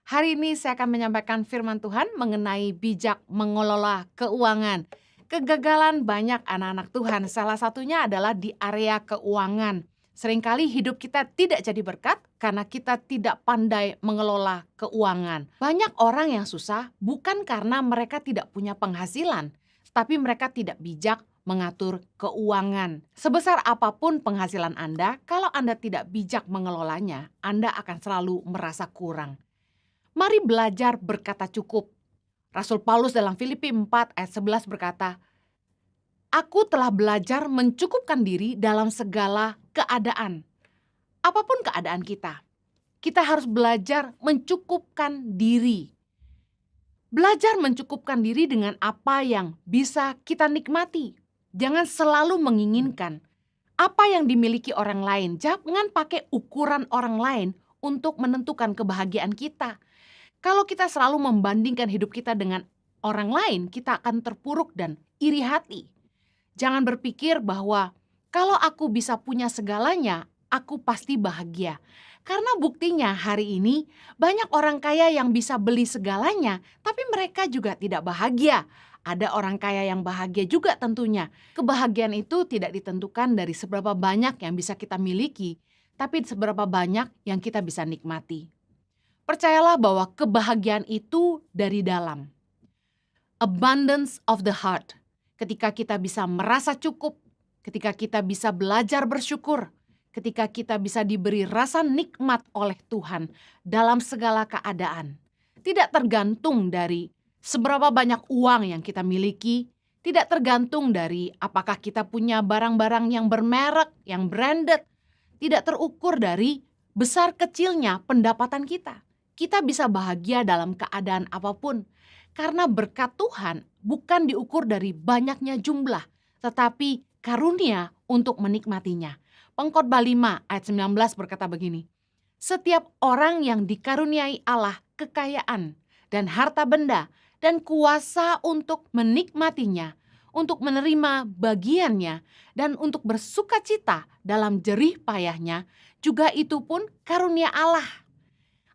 Hari ini saya akan menyampaikan firman Tuhan mengenai bijak mengelola keuangan. Kegagalan banyak anak-anak Tuhan, salah satunya adalah di area keuangan. Seringkali hidup kita tidak jadi berkat karena kita tidak pandai mengelola keuangan. Banyak orang yang susah bukan karena mereka tidak punya penghasilan, tapi mereka tidak bijak mengatur keuangan. Sebesar apapun penghasilan Anda, kalau Anda tidak bijak mengelolanya, Anda akan selalu merasa kurang. Mari belajar berkata cukup. Rasul Paulus dalam Filipi 4 ayat 11 berkata, "Aku telah belajar mencukupkan diri dalam segala keadaan." Apapun keadaan kita harus belajar mencukupkan diri. Belajar mencukupkan diri dengan apa yang bisa kita nikmati. Jangan selalu menginginkan apa yang dimiliki orang lain. Jangan pakai ukuran orang lain untuk menentukan kebahagiaan kita. Kalau kita selalu membandingkan hidup kita dengan orang lain, kita akan terpuruk dan iri hati. Jangan berpikir bahwa kalau aku bisa punya segalanya, aku pasti bahagia. Karena buktinya hari ini banyak orang kaya yang bisa beli segalanya, tapi mereka juga tidak bahagia. Ada orang kaya yang bahagia juga tentunya. Kebahagiaan itu tidak ditentukan dari seberapa banyak yang bisa kita miliki, tapi seberapa banyak yang kita bisa nikmati. Percayalah bahwa kebahagiaan itu dari dalam. Abundance of the heart. Ketika kita bisa merasa cukup, ketika kita bisa belajar bersyukur, ketika kita bisa diberi rasa nikmat oleh Tuhan dalam segala keadaan. Tidak tergantung dari seberapa banyak uang yang kita miliki, tidak tergantung dari apakah kita punya barang-barang yang bermerek, yang branded, tidak terukur dari besar kecilnya pendapatan kita. Kita bisa bahagia dalam keadaan apapun. Karena berkat Tuhan bukan diukur dari banyaknya jumlah, tetapi karunia untuk menikmatinya. Pengkhotbah 5 ayat 19 berkata begini, "Setiap orang yang dikaruniai Allah kekayaan dan harta benda dan kuasa untuk menikmatinya, untuk menerima bagiannya dan untuk bersuka cita dalam jerih payahnya, juga itu pun karunia Allah."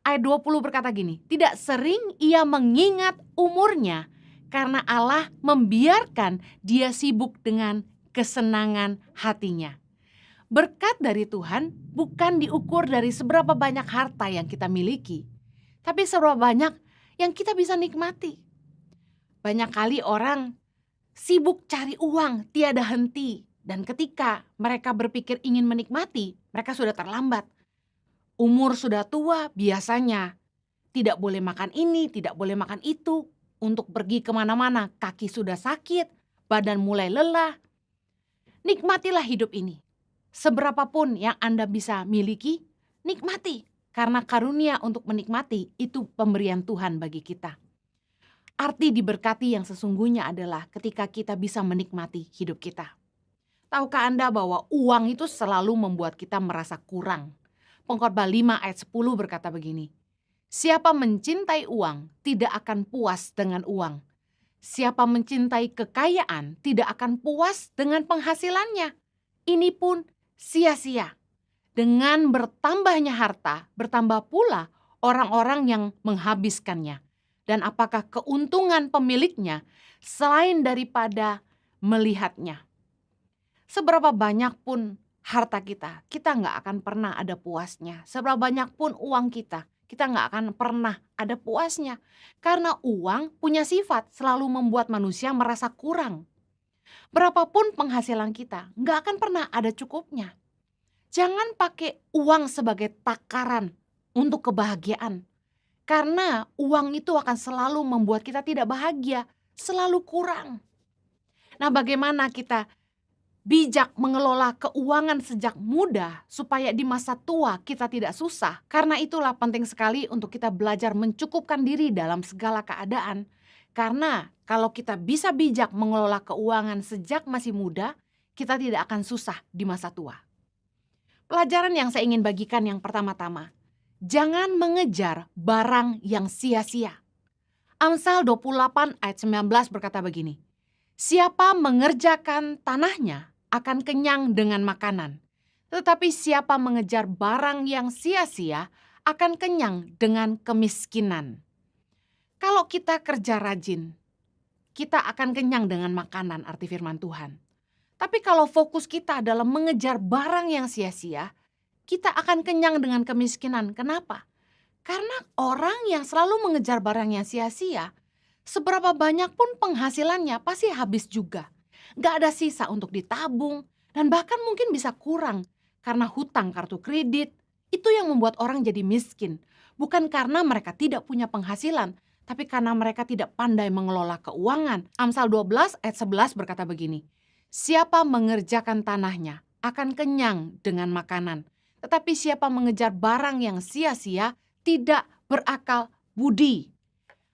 Ayat 20 berkata gini, "Tidak sering ia mengingat umurnya karena Allah membiarkan dia sibuk dengan kesenangan hatinya." Berkat dari Tuhan bukan diukur dari seberapa banyak harta yang kita miliki, tapi seberapa banyak yang kita bisa nikmati. Banyak kali orang sibuk cari uang tiada henti, dan ketika mereka berpikir ingin menikmati, mereka sudah terlambat. Umur sudah tua biasanya tidak boleh makan ini, tidak boleh makan itu. Untuk pergi kemana-mana kaki sudah sakit, badan mulai lelah. Nikmatilah hidup ini. Seberapapun yang Anda bisa miliki, nikmati. Karena karunia untuk menikmati itu pemberian Tuhan bagi kita. Arti diberkati yang sesungguhnya adalah ketika kita bisa menikmati hidup kita. Tahukah Anda bahwa uang itu selalu membuat kita merasa kurang? Pengkhotbah 5 ayat 10 berkata begini, "Siapa mencintai uang tidak akan puas dengan uang. Siapa mencintai kekayaan tidak akan puas dengan penghasilannya. Ini pun sia-sia. Dengan bertambahnya harta, bertambah pula orang-orang yang menghabiskannya. Dan apakah keuntungan pemiliknya selain daripada melihatnya?" Seberapa banyak pun harta kita nggak akan pernah ada puasnya. Seberapa banyak pun uang kita nggak akan pernah ada puasnya. Karena uang punya sifat selalu membuat manusia merasa kurang. Berapapun penghasilan kita, nggak akan pernah ada cukupnya. Jangan pakai uang sebagai takaran untuk kebahagiaan. Karena uang itu akan selalu membuat kita tidak bahagia, selalu kurang. Nah, bagaimana kita bijak mengelola keuangan sejak muda supaya di masa tua kita tidak susah. Karena itulah penting sekali untuk kita belajar mencukupkan diri dalam segala keadaan. Karena kalau kita bisa bijak mengelola keuangan sejak masih muda, kita tidak akan susah di masa tua. Pelajaran yang saya ingin bagikan yang pertama-tama, jangan mengejar barang yang sia-sia. Amsal 28 ayat 19 berkata begini, "Siapa mengerjakan tanahnya akan kenyang dengan makanan. Tetapi siapa mengejar barang yang sia-sia akan kenyang dengan kemiskinan. Kalau kita kerja rajin, kita akan kenyang dengan makanan, arti firman Tuhan. Tapi kalau fokus kita adalah mengejar barang yang sia-sia, kita akan kenyang dengan kemiskinan. Kenapa? Karena orang yang selalu mengejar barang yang sia-sia, seberapa banyak pun penghasilannya pasti habis juga. Gak ada sisa untuk ditabung, dan bahkan mungkin bisa kurang karena hutang kartu kredit. Itu yang membuat orang jadi miskin. Bukan karena mereka tidak punya penghasilan, tapi karena mereka tidak pandai mengelola keuangan. Amsal 12 ayat 11 berkata begini, siapa mengerjakan tanahnya akan kenyang dengan makanan. Tetapi siapa mengejar barang yang sia-sia tidak berakal budi.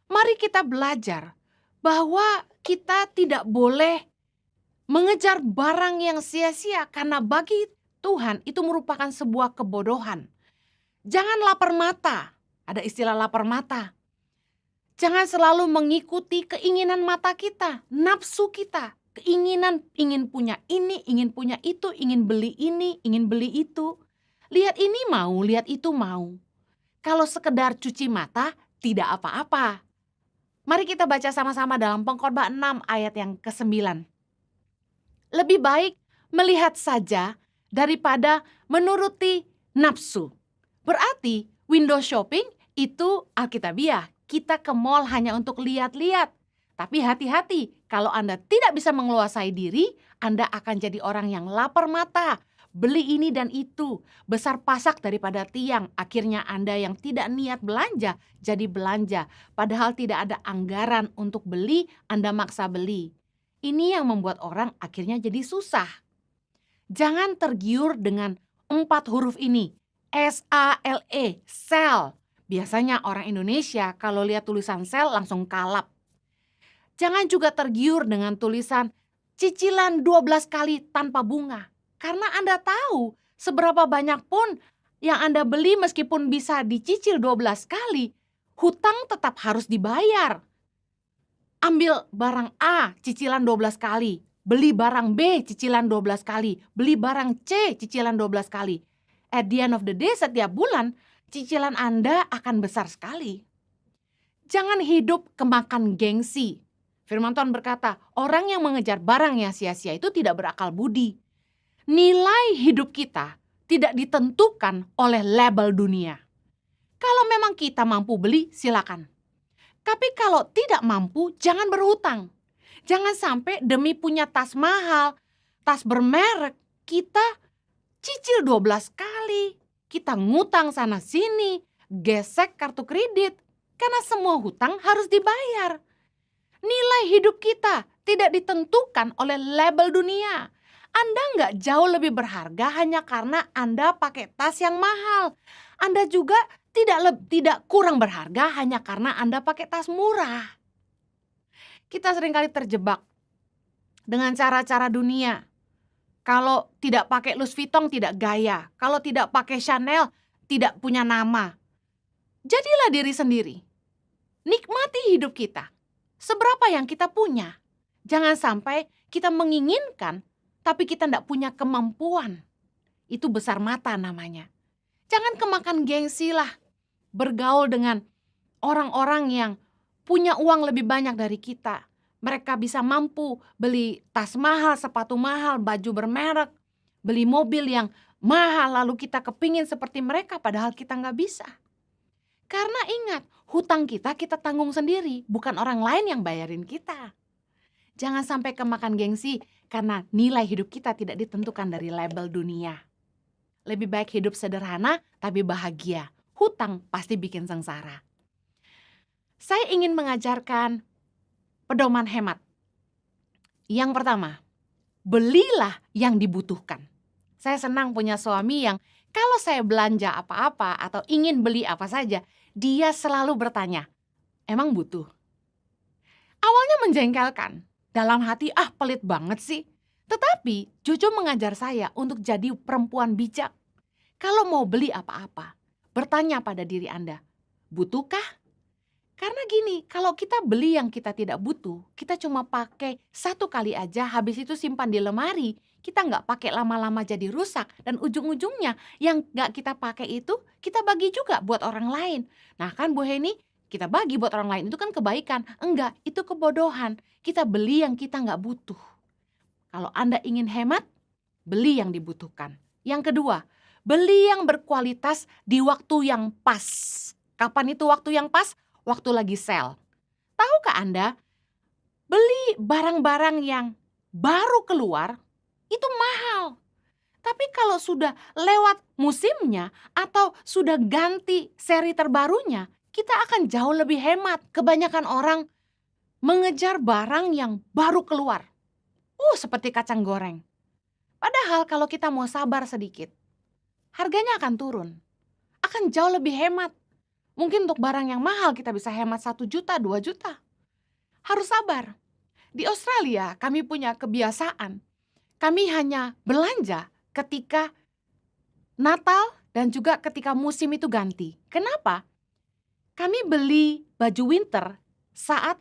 Mari kita belajar bahwa kita tidak boleh mengejar barang yang sia-sia karena bagi Tuhan itu merupakan sebuah kebodohan. Jangan lapar mata, ada istilah lapar mata. Jangan selalu mengikuti keinginan mata kita, nafsu kita. Keinginan, ingin punya ini, ingin punya itu, ingin beli ini, ingin beli itu. Lihat ini mau, lihat itu mau. Kalau sekedar cuci mata, tidak apa-apa. Mari kita baca sama-sama dalam Pengkhotbah 6 ayat yang ke-9. Lebih baik melihat saja daripada menuruti nafsu. Berarti window shopping itu alkitabiah. Kita ke mall hanya untuk lihat-lihat. Tapi hati-hati, kalau Anda tidak bisa menguasai diri, Anda akan jadi orang yang lapar mata. Beli ini dan itu, besar pasak daripada tiang. Akhirnya Anda yang tidak niat belanja, jadi belanja. Padahal tidak ada anggaran untuk beli, Anda maksa beli. Ini yang membuat orang akhirnya jadi susah. Jangan tergiur dengan 4 huruf ini. S-A-L-E, sell. Biasanya orang Indonesia kalau lihat tulisan sell langsung kalap. Jangan juga tergiur dengan tulisan cicilan 12 kali tanpa bunga. Karena Anda tahu seberapa banyak pun yang Anda beli meskipun bisa dicicil 12 kali, hutang tetap harus dibayar. Ambil barang A cicilan 12 kali, beli barang B cicilan 12 kali, beli barang C cicilan 12 kali. At the end of the day setiap bulan cicilan Anda akan besar sekali. Jangan hidup kemakan gengsi. Firman Tuhan berkata, orang yang mengejar barang yang sia-sia itu tidak berakal budi. Nilai hidup kita tidak ditentukan oleh label dunia. Kalau memang kita mampu beli, silakan. Tapi kalau tidak mampu, jangan berhutang. Jangan sampai demi punya tas mahal, tas bermerek, kita cicil 12 kali. Kita ngutang sana sini, gesek kartu kredit. Karena semua hutang harus dibayar. Nilai hidup kita tidak ditentukan oleh label dunia. Anda nggak jauh lebih berharga hanya karena Anda pakai tas yang mahal. Anda juga tidak kurang berharga hanya karena Anda pakai tas murah. Kita seringkali terjebak dengan cara-cara dunia. Kalau tidak pakai Louis Vuitton tidak gaya. Kalau tidak pakai Chanel tidak punya nama. Jadilah diri sendiri. Nikmati hidup kita. Seberapa yang kita punya. Jangan sampai kita menginginkan tapi kita tidak punya kemampuan. Itu besar mata namanya. Jangan kemakan gengsi lah. Bergaul dengan orang-orang yang punya uang lebih banyak dari kita. Mereka bisa mampu beli tas mahal, sepatu mahal, baju bermerek. Beli mobil yang mahal lalu kita kepingin seperti mereka padahal kita nggak bisa. Karena ingat, hutang kita tanggung sendiri. Bukan orang lain yang bayarin kita. Jangan sampai kemakan gengsi karena nilai hidup kita tidak ditentukan dari label dunia. Lebih baik hidup sederhana tapi bahagia. Hutang pasti bikin sengsara. Saya ingin mengajarkan pedoman hemat. Yang pertama, belilah yang dibutuhkan. Saya senang punya suami yang kalau saya belanja apa-apa atau ingin beli apa saja, dia selalu bertanya, emang butuh? Awalnya menjengkelkan. Dalam hati, pelit banget sih. Tetapi Jojo mengajar saya untuk jadi perempuan bijak. Kalau mau beli apa-apa, bertanya pada diri Anda, butuhkah? Karena gini, kalau kita beli yang kita tidak butuh, kita cuma pakai 1 kali aja, habis itu simpan di lemari, kita nggak pakai lama-lama jadi rusak. Dan ujung-ujungnya yang nggak kita pakai itu kita bagi juga buat orang lain. Nah kan Bu Heni, kita bagi buat orang lain itu kan kebaikan. Enggak, itu kebodohan. Kita beli yang kita nggak butuh. Kalau Anda ingin hemat, beli yang dibutuhkan. Yang kedua, beli yang berkualitas di waktu yang pas. Kapan itu waktu yang pas? Waktu lagi sale. Tahukah Anda, beli barang-barang yang baru keluar itu mahal. Tapi kalau sudah lewat musimnya atau sudah ganti seri terbarunya, kita akan jauh lebih hemat. Kebanyakan orang mengejar barang yang baru keluar. Seperti kacang goreng. Padahal kalau kita mau sabar sedikit, harganya akan turun. Akan jauh lebih hemat. Mungkin untuk barang yang mahal kita bisa hemat 1 juta, 2 juta. Harus sabar. Di Australia kami punya kebiasaan. Kami hanya belanja ketika Natal dan juga ketika musim itu ganti. Kenapa? Kami beli baju winter saat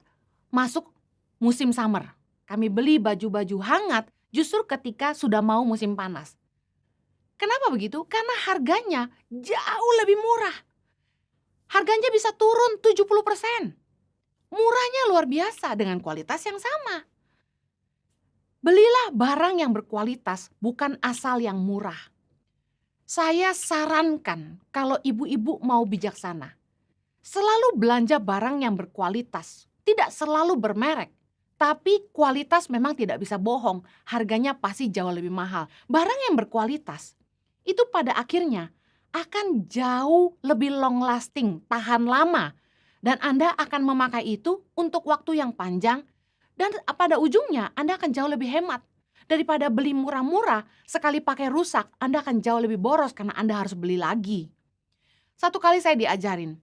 masuk musim summer. Kami beli baju-baju hangat justru ketika sudah mau musim panas. Kenapa begitu? Karena harganya jauh lebih murah. Harganya bisa turun 70%. Murahnya luar biasa dengan kualitas yang sama. Belilah barang yang berkualitas, bukan asal yang murah. Saya sarankan kalau ibu-ibu mau bijaksana, selalu belanja barang yang berkualitas, tidak selalu bermerek. Tapi kualitas memang tidak bisa bohong, harganya pasti jauh lebih mahal. Barang yang berkualitas itu pada akhirnya akan jauh lebih long lasting, tahan lama. Dan Anda akan memakai itu untuk waktu yang panjang dan pada ujungnya Anda akan jauh lebih hemat. Daripada beli murah-murah, sekali pakai rusak, Anda akan jauh lebih boros karena Anda harus beli lagi. Satu kali saya diajarin,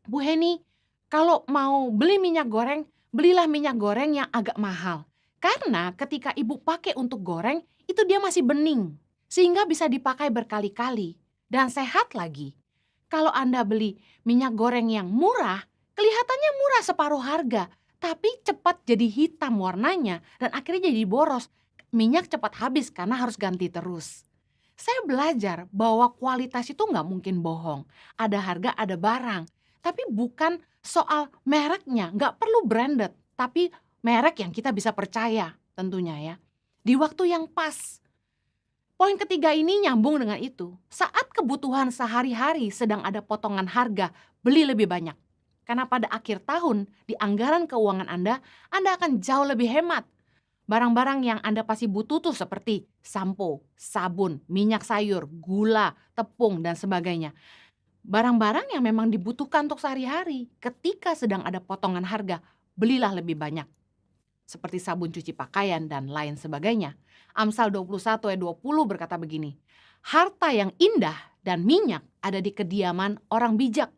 Bu Heni, kalau mau beli minyak goreng, belilah minyak goreng yang agak mahal. Karena ketika ibu pakai untuk goreng, itu dia masih bening. Sehingga bisa dipakai berkali-kali. Dan sehat lagi. Kalau Anda beli minyak goreng yang murah, kelihatannya murah separuh harga. Tapi cepat jadi hitam warnanya dan akhirnya jadi boros. Minyak cepat habis karena harus ganti terus. Saya belajar bahwa kualitas itu nggak mungkin bohong. Ada harga, ada barang. Tapi bukan soal mereknya, nggak perlu branded, tapi merek yang kita bisa percaya tentunya ya. Di waktu yang pas. Poin ketiga ini nyambung dengan itu. Saat kebutuhan sehari-hari sedang ada potongan harga, beli lebih banyak. Karena pada akhir tahun di anggaran keuangan Anda akan jauh lebih hemat. Barang-barang yang Anda pasti butuh tuh seperti sampo, sabun, minyak sayur, gula, tepung, dan sebagainya. Barang-barang yang memang dibutuhkan untuk sehari-hari. Ketika sedang ada potongan harga, belilah lebih banyak. Seperti sabun cuci pakaian dan lain sebagainya. Amsal 21 ayat 20 berkata begini, harta yang indah dan minyak ada di kediaman orang bijak.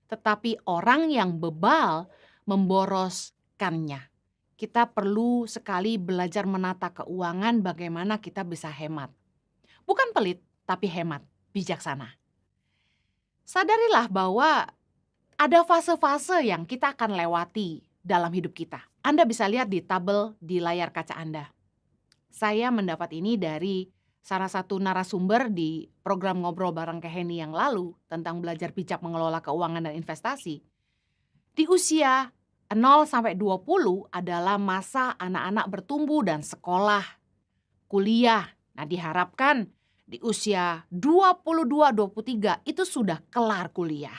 Tetapi orang yang bebal memboroskannya. Kita perlu sekali belajar menata keuangan bagaimana kita bisa hemat. Bukan pelit, tapi hemat, bijaksana. Sadarilah bahwa ada fase-fase yang kita akan lewati dalam hidup kita. Anda bisa lihat di tabel di layar kaca Anda. Saya mendapat ini dari salah satu narasumber di program Ngobrol Bareng Keheni yang lalu tentang belajar bijak mengelola keuangan dan investasi. Di usia 0 sampai 20 adalah masa anak-anak bertumbuh dan sekolah, kuliah. Nah, diharapkan di usia 22-23 itu sudah kelar kuliah.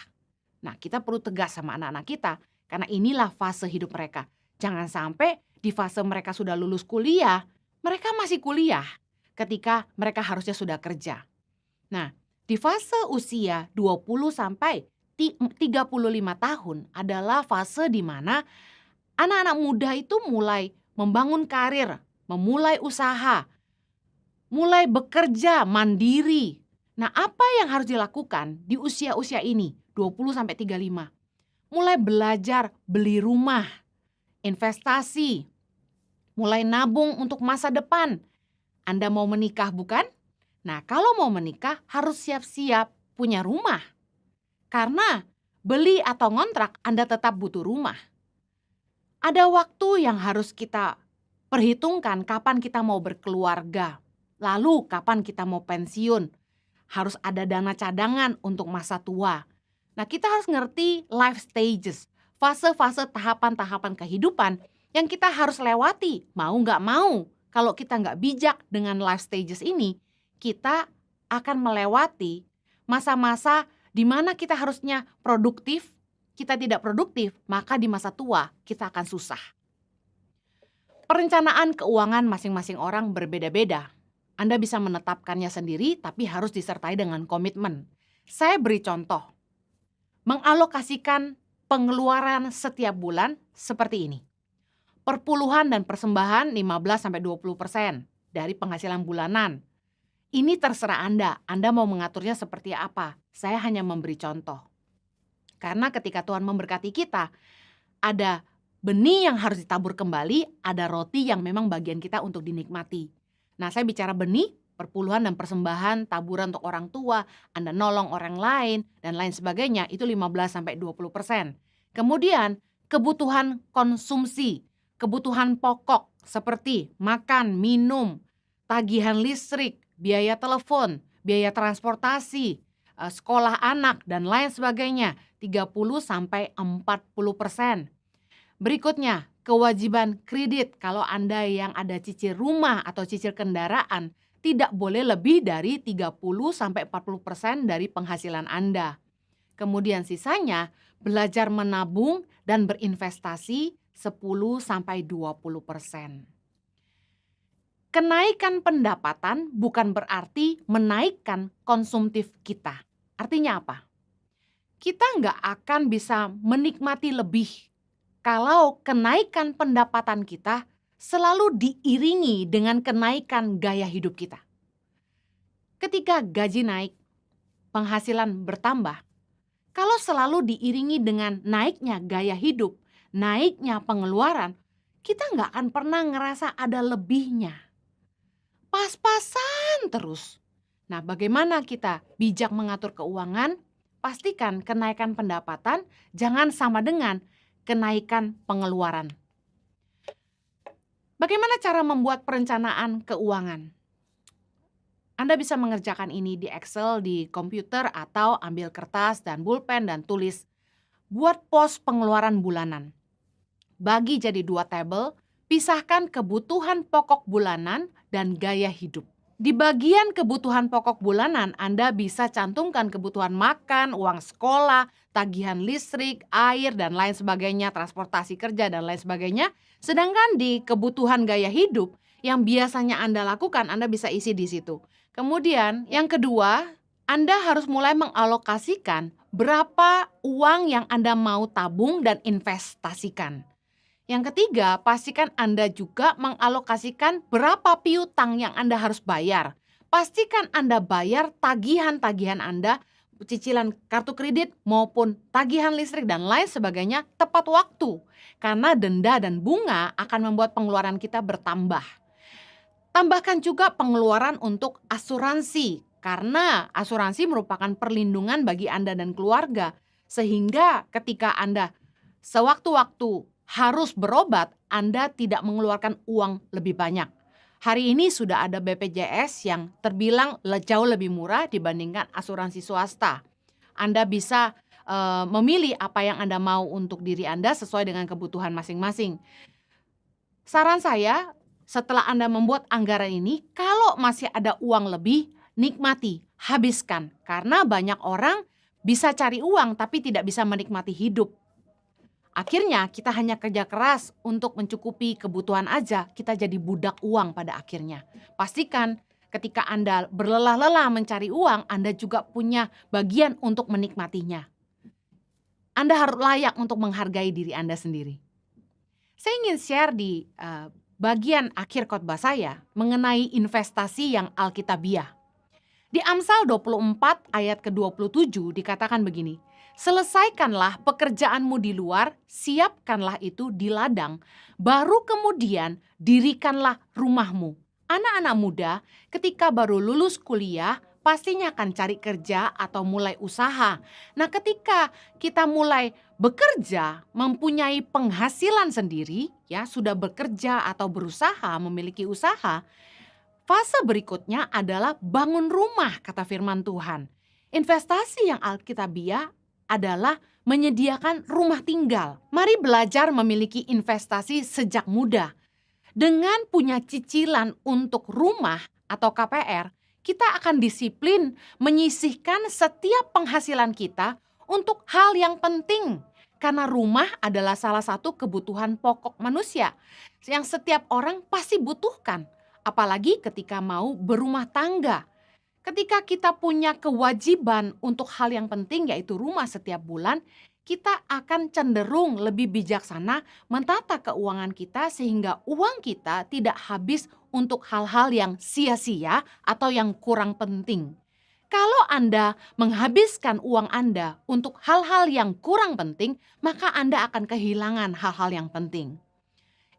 Nah, kita perlu tegas sama anak-anak kita karena inilah fase hidup mereka. Jangan sampai di fase mereka sudah lulus kuliah, mereka masih kuliah ketika mereka harusnya sudah kerja. Nah, di fase usia 20 sampai 35 tahun adalah fase di mana anak-anak muda itu mulai membangun karir, memulai usaha, mulai bekerja mandiri. Nah, apa yang harus dilakukan di usia-usia ini, 20 sampai 35? Mulai belajar beli rumah, investasi, mulai nabung untuk masa depan. Anda mau menikah bukan? Nah, kalau mau menikah harus siap-siap punya rumah. Karena beli atau ngontrak Anda tetap butuh rumah. Ada waktu yang harus kita Perhitungkan kapan kita mau berkeluarga, lalu kapan kita mau pensiun. Harus ada dana cadangan untuk masa tua. Nah, kita harus ngerti life stages, fase-fase tahapan-tahapan kehidupan yang kita harus lewati, mau nggak mau. Kalau kita nggak bijak dengan life stages ini, kita akan melewati masa-masa di mana kita harusnya produktif, kita tidak produktif, maka di masa tua kita akan susah. Perencanaan keuangan masing-masing orang berbeda-beda. Anda bisa menetapkannya sendiri, tapi harus disertai dengan komitmen. Saya beri contoh. Mengalokasikan pengeluaran setiap bulan seperti ini. Perpuluhan dan persembahan 15-20% dari penghasilan bulanan. Ini terserah Anda mau mengaturnya seperti apa. Saya hanya memberi contoh. Karena ketika Tuhan memberkati kita, ada benih yang harus ditabur kembali, ada roti yang memang bagian kita untuk dinikmati. Nah, saya bicara benih, perpuluhan dan persembahan, taburan untuk orang tua, Anda nolong orang lain, dan lain sebagainya, itu 15-20%. Kemudian, kebutuhan konsumsi, kebutuhan pokok seperti makan, minum, tagihan listrik, biaya telepon, biaya transportasi, sekolah anak, dan lain sebagainya, 30-40%. Berikutnya, kewajiban kredit. Kalau Anda yang ada cicil rumah atau cicil kendaraan, tidak boleh lebih dari 30-40% dari penghasilan Anda. Kemudian sisanya, belajar menabung dan berinvestasi 10-20%. Kenaikan pendapatan bukan berarti menaikkan konsumtif kita. Artinya apa? Kita nggak akan bisa menikmati lebih kalau kenaikan pendapatan kita selalu diiringi dengan kenaikan gaya hidup kita. Ketika gaji naik, penghasilan bertambah. Kalau selalu diiringi dengan naiknya gaya hidup, naiknya pengeluaran, kita nggak akan pernah ngerasa ada lebihnya. Pas-pasan terus. Nah, bagaimana kita bijak mengatur keuangan? Pastikan kenaikan pendapatan jangan sama dengan kenaikan pengeluaran. Bagaimana cara membuat perencanaan keuangan? Anda bisa mengerjakan ini di Excel, di komputer, atau ambil kertas dan pulpen dan tulis. Buat pos pengeluaran bulanan. Bagi jadi 2 tabel, pisahkan kebutuhan pokok bulanan dan gaya hidup. Di bagian kebutuhan pokok bulanan, Anda bisa cantumkan kebutuhan makan, uang sekolah, tagihan listrik, air, dan lain sebagainya, transportasi kerja, dan lain sebagainya. Sedangkan di kebutuhan gaya hidup yang biasanya Anda lakukan, Anda bisa isi di situ. Kemudian yang kedua, Anda harus mulai mengalokasikan berapa uang yang Anda mau tabung dan investasikan. Yang ketiga, pastikan Anda juga mengalokasikan berapa piutang yang Anda harus bayar. Pastikan Anda bayar tagihan-tagihan Anda, cicilan kartu kredit maupun tagihan listrik dan lain sebagainya tepat waktu. Karena denda dan bunga akan membuat pengeluaran kita bertambah. Tambahkan juga pengeluaran untuk asuransi, karena asuransi merupakan perlindungan bagi Anda dan keluarga. Sehingga ketika Anda sewaktu-waktu harus berobat, Anda tidak mengeluarkan uang lebih banyak. Hari ini sudah ada BPJS yang terbilang jauh lebih murah dibandingkan asuransi swasta. Anda bisa memilih apa yang Anda mau untuk diri Anda sesuai dengan kebutuhan masing-masing. Saran saya, setelah Anda membuat anggaran ini, kalau masih ada uang lebih, nikmati, habiskan. Karena banyak orang bisa cari uang tapi tidak bisa menikmati hidup. Akhirnya kita hanya kerja keras untuk mencukupi kebutuhan aja, kita jadi budak uang pada akhirnya. Pastikan ketika Anda berlelah-lelah mencari uang, Anda juga punya bagian untuk menikmatinya. Anda harus layak untuk menghargai diri Anda sendiri. Saya ingin share di bagian akhir khotbah saya mengenai investasi yang alkitabiah. Di Amsal 24 ayat ke-27 dikatakan begini, selesaikanlah pekerjaanmu di luar, siapkanlah itu di ladang, baru kemudian dirikanlah rumahmu. Anak-anak muda ketika baru lulus kuliah pastinya akan cari kerja atau mulai usaha. Nah, ketika kita mulai bekerja, mempunyai penghasilan sendiri, ya sudah bekerja atau berusaha memiliki usaha, fase berikutnya adalah bangun rumah, kata firman Tuhan. Investasi yang alkitabiah adalah menyediakan rumah tinggal. Mari belajar memiliki investasi sejak muda. Dengan punya cicilan untuk rumah atau KPR, kita akan disiplin menyisihkan setiap penghasilan kita untuk hal yang penting. Karena rumah adalah salah satu kebutuhan pokok manusia yang setiap orang pasti butuhkan. Apalagi ketika mau berumah tangga. Ketika kita punya kewajiban untuk hal yang penting yaitu rumah setiap bulan, kita akan cenderung lebih bijaksana mentata keuangan kita sehingga uang kita tidak habis untuk hal-hal yang sia-sia atau yang kurang penting. Kalau Anda menghabiskan uang Anda untuk hal-hal yang kurang penting, maka Anda akan kehilangan hal-hal yang penting.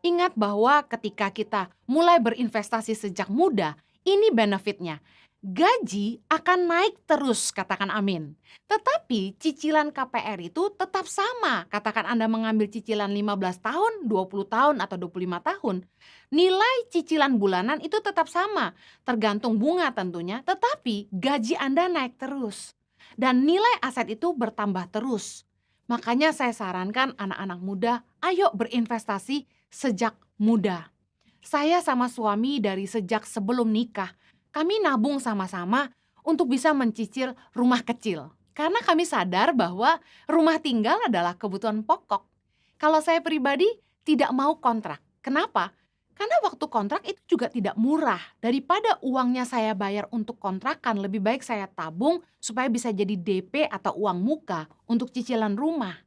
Ingat bahwa ketika kita mulai berinvestasi sejak muda, ini benefitnya. Gaji akan naik terus, katakan amin. Tetapi cicilan KPR itu tetap sama. Katakan Anda mengambil cicilan 15 tahun, 20 tahun, atau 25 tahun. Nilai cicilan bulanan itu tetap sama. Tergantung bunga tentunya, tetapi gaji Anda naik terus. Dan nilai aset itu bertambah terus. Makanya saya sarankan anak-anak muda, ayo berinvestasi sejak muda. Saya sama suami dari sejak sebelum nikah, kami nabung sama-sama untuk bisa mencicil rumah kecil. Karena kami sadar bahwa rumah tinggal adalah kebutuhan pokok. Kalau saya pribadi tidak mau kontrak. Kenapa? Karena waktu kontrak itu juga tidak murah. Daripada uangnya saya bayar untuk kontrakan, lebih baik saya tabung supaya bisa jadi DP atau uang muka untuk cicilan rumah.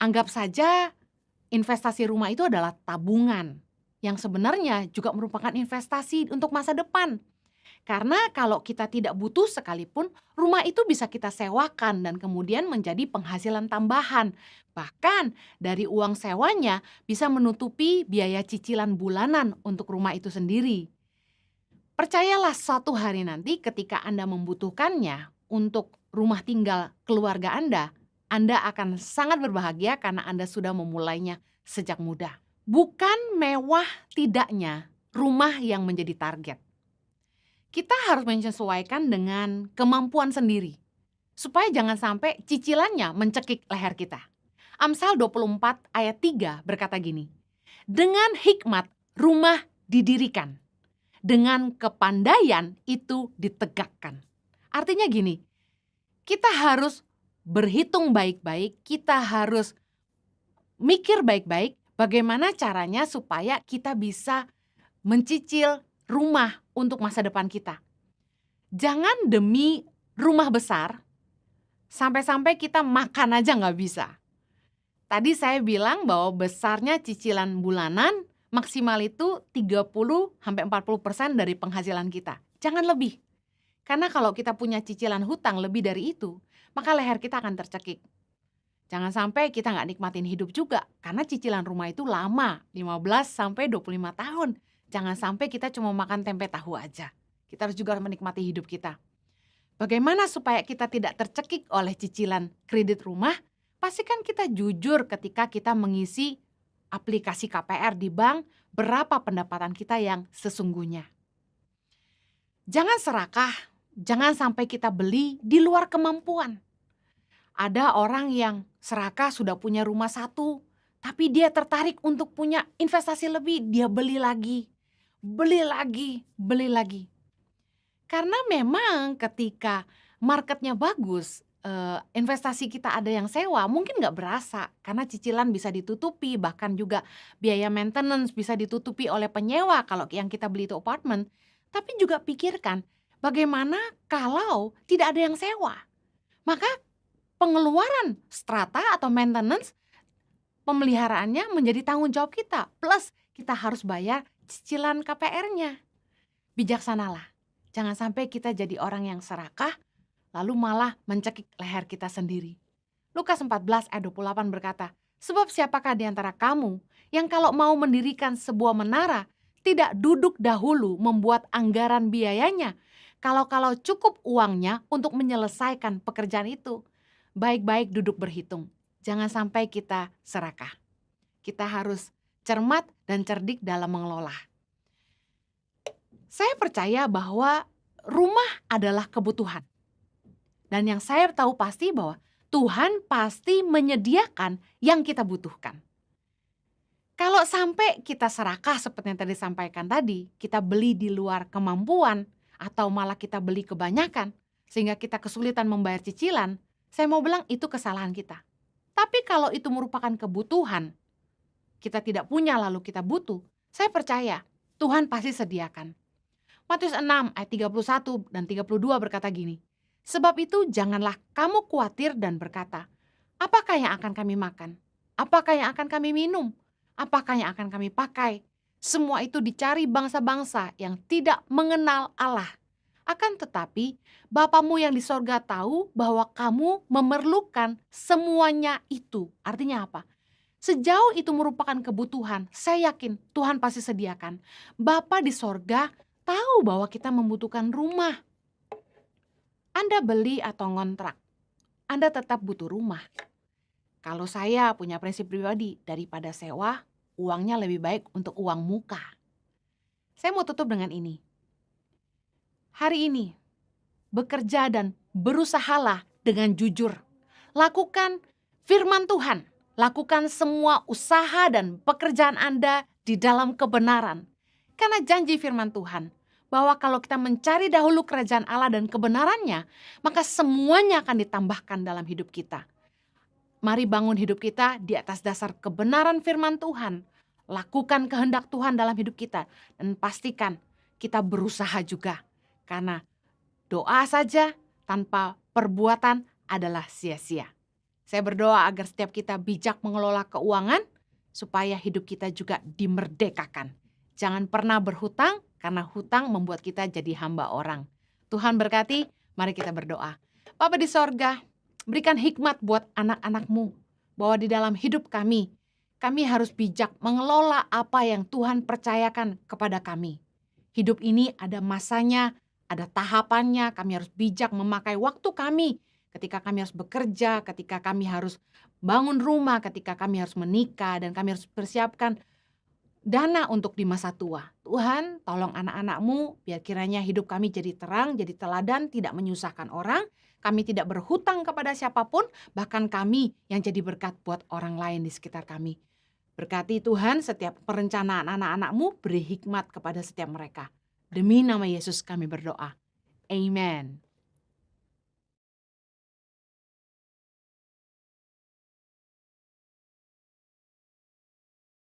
Anggap saja investasi rumah itu adalah tabungan, yang sebenarnya juga merupakan investasi untuk masa depan. Karena kalau kita tidak butuh sekalipun, rumah itu bisa kita sewakan dan kemudian menjadi penghasilan tambahan. Bahkan dari uang sewanya bisa menutupi biaya cicilan bulanan untuk rumah itu sendiri. Percayalah suatu hari nanti ketika Anda membutuhkannya untuk rumah tinggal keluarga Anda akan sangat berbahagia karena Anda sudah memulainya sejak muda. Bukan mewah tidaknya rumah yang menjadi target. Kita harus menyesuaikan dengan kemampuan sendiri, supaya jangan sampai cicilannya mencekik leher kita. Amsal 24 ayat 3 berkata gini, dengan hikmat rumah didirikan, dengan kepandaian itu ditegakkan. Artinya gini, kita harus berhitung baik-baik, kita harus mikir baik-baik bagaimana caranya supaya kita bisa mencicil rumah untuk masa depan kita. Jangan demi rumah besar, sampai-sampai kita makan aja nggak bisa. Tadi saya bilang bahwa besarnya cicilan bulanan maksimal itu 30-40% dari penghasilan kita. Jangan lebih. Karena kalau kita punya cicilan hutang lebih dari itu, maka leher kita akan tercekik. Jangan sampai kita nggak nikmatin hidup juga, karena cicilan rumah itu lama, 15-25 tahun. Jangan sampai kita cuma makan tempe tahu aja. Kita harus juga menikmati hidup kita. Bagaimana supaya kita tidak tercekik oleh cicilan kredit rumah? Pastikan kita jujur ketika kita mengisi aplikasi KPR di bank, berapa pendapatan kita yang sesungguhnya. Jangan serakah, jangan sampai kita beli di luar kemampuan. Ada orang yang serakah sudah punya rumah satu, tapi dia tertarik untuk punya investasi lebih, dia beli lagi. Beli lagi. Karena memang ketika marketnya bagus, investasi kita ada yang sewa, mungkin nggak berasa karena cicilan bisa ditutupi, bahkan juga biaya maintenance bisa ditutupi oleh penyewa kalau yang kita beli itu apartemen. Tapi juga pikirkan bagaimana kalau tidak ada yang sewa. Maka pengeluaran strata atau maintenance pemeliharaannya menjadi tanggung jawab kita. Plus kita harus bayar cicilan KPR-nya. Bijaksanalah. Jangan sampai kita jadi orang yang serakah lalu malah mencekik leher kita sendiri. Lukas 14 ayat 28 berkata, sebab siapakah di antara kamu yang kalau mau mendirikan sebuah menara tidak duduk dahulu membuat anggaran biayanya, kalau cukup uangnya untuk menyelesaikan pekerjaan itu. Baik-baik duduk berhitung. Jangan sampai kita serakah. Kita harus cermat dan cerdik dalam mengelola. Saya percaya bahwa rumah adalah kebutuhan. Dan yang saya tahu pasti bahwa Tuhan pasti menyediakan yang kita butuhkan. Kalau sampai kita serakah seperti yang tadi disampaikan tadi, kita beli di luar kemampuan, atau malah kita beli kebanyakan, sehingga kita kesulitan membayar cicilan, saya mau bilang itu kesalahan kita. Tapi kalau itu merupakan kebutuhan, kita tidak punya lalu kita butuh, saya percaya Tuhan pasti sediakan. Matius 6 ayat 31 dan 32 berkata gini, sebab itu janganlah kamu khawatir dan berkata, apakah yang akan kami makan? Apakah yang akan kami minum? Apakah yang akan kami pakai? Semua itu dicari bangsa-bangsa yang tidak mengenal Allah. Akan tetapi, Bapamu yang di sorga tahu bahwa kamu memerlukan semuanya itu. Artinya apa? Sejauh itu merupakan kebutuhan, saya yakin Tuhan pasti sediakan. Bapa di sorga tahu bahwa kita membutuhkan rumah. Anda beli atau ngontrak, Anda tetap butuh rumah. Kalau saya punya prinsip pribadi, daripada sewa, uangnya lebih baik untuk uang muka. Saya mau tutup dengan ini. Hari ini, bekerja dan berusahalah dengan jujur. Lakukan firman Tuhan. Lakukan semua usaha dan pekerjaan Anda di dalam kebenaran. Karena janji firman Tuhan, bahwa kalau kita mencari dahulu kerajaan Allah dan kebenarannya, maka semuanya akan ditambahkan dalam hidup kita. Mari bangun hidup kita di atas dasar kebenaran firman Tuhan. Lakukan kehendak Tuhan dalam hidup kita. Dan pastikan kita berusaha juga. Karena doa saja tanpa perbuatan adalah sia-sia. Saya berdoa agar setiap kita bijak mengelola keuangan, supaya hidup kita juga dimerdekakan. Jangan pernah berhutang, karena hutang membuat kita jadi hamba orang. Tuhan berkati, mari kita berdoa. Bapa di sorga, berikan hikmat buat anak-anak-Mu, bahwa di dalam hidup kami harus bijak mengelola apa yang Tuhan percayakan kepada kami. Hidup ini ada masanya, ada tahapannya, kami harus bijak memakai waktu kami, ketika kami harus bekerja, ketika kami harus bangun rumah, ketika kami harus menikah, dan kami harus persiapkan dana untuk di masa tua. Tuhan, tolong anak-anak-Mu, biar kiranya hidup kami jadi terang, jadi teladan, tidak menyusahkan orang. Kami tidak berhutang kepada siapapun, bahkan kami yang jadi berkat buat orang lain di sekitar kami. Berkati Tuhan setiap perencanaan anak-anak-Mu, beri hikmat kepada setiap mereka. Demi nama Yesus kami berdoa. Amen.